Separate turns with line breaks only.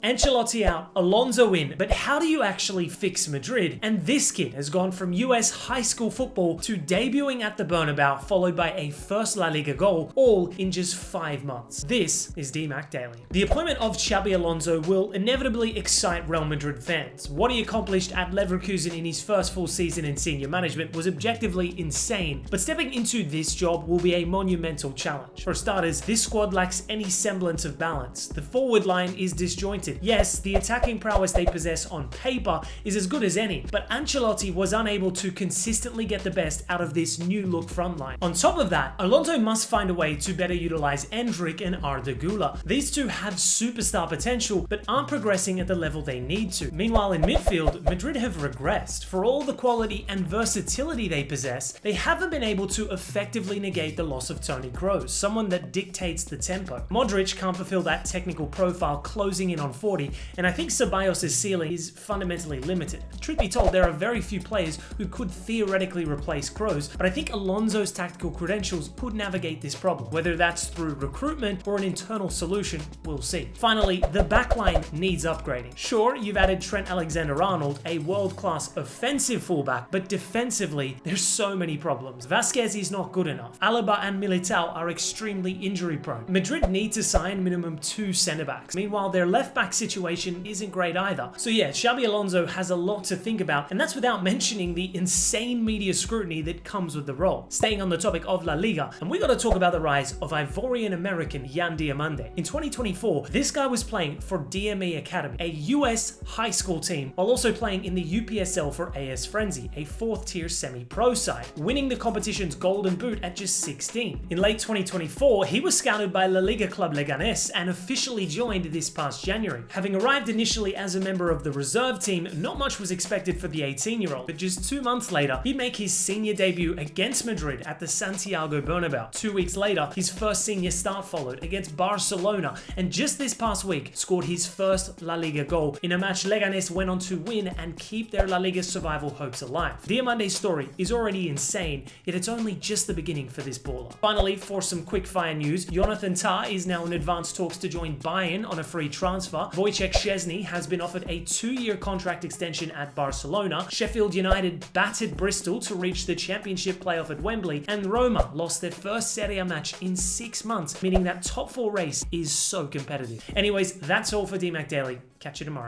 Ancelotti out, Alonso in, but how do you actually fix Madrid? And this kid has gone from US high school football to debuting at the Bernabeu, followed by a first La Liga goal, all in just 5 months. This is DMAC Daily. The appointment of Xabi Alonso will inevitably excite Real Madrid fans. What he accomplished at Leverkusen in his first full season in senior management was objectively insane, but stepping into this job will be a monumental challenge. For starters, this squad lacks any semblance of balance. The forward line is disjointed. Yes, the attacking prowess they possess on paper is as good as any, but Ancelotti was unable to consistently get the best out of this new look front line. On top of that, Alonso must find a way to better utilize Endrick and Arda Güler. These two have superstar potential, but aren't progressing at the level they need to. Meanwhile, in midfield, Madrid have regressed. For all the quality and versatility they possess, they haven't been able to effectively negate the loss of Toni Kroos, someone that dictates the tempo. Modric can't fulfill that technical profile, closing in on 40, and I think Ceballos' ceiling is fundamentally limited. Truth be told, there are very few players who could theoretically replace Kroos, but I think Alonso's tactical credentials could navigate this problem. Whether that's through recruitment or an internal solution, we'll see. Finally, the backline needs upgrading. Sure, you've added Trent Alexander-Arnold, a world-class offensive fullback, but defensively, there's so many problems. Vasquez is not good enough. Alaba and Militao are extremely injury-prone. Madrid need to sign minimum 2 centre-backs. Meanwhile, their left-back situation isn't great either. So yeah, Xabi Alonso has a lot to think about, and that's without mentioning the insane media scrutiny that comes with the role. Staying on the topic of La Liga, and we gotta talk about the rise of Ivorian-American Yan Diomande. In 2024, this guy was playing for DME Academy, a US high school team, while also playing in the UPSL for AS Frenzy, a 4th-tier semi-pro side, winning the competition's golden boot at just 16. In late 2024, he was scouted by La Liga club Leganés and officially joined this past January. Having arrived initially as a member of the reserve team, not much was expected for the 18-year-old, but just 2 months later, he'd make his senior debut against Madrid at the Santiago Bernabeu. 2 weeks later, his first senior start followed against Barcelona, and just this past week, scored his first La Liga goal in a match Leganés went on to win and keep their La Liga survival hopes alive. Diomande's story is already insane, yet it's only just the beginning for this baller. Finally, for some quick-fire news, Jonathan Tah is now in advanced talks to join Bayern on a free transfer. Wojciech Szczesny has been offered a 2-year contract extension at Barcelona. Sheffield United battered Bristol to reach the Championship playoff at Wembley, and Roma lost their first Serie A match in 6 months, meaning that top 4 race is so competitive. Anyways, that's all for DMAC Daily. Catch you tomorrow.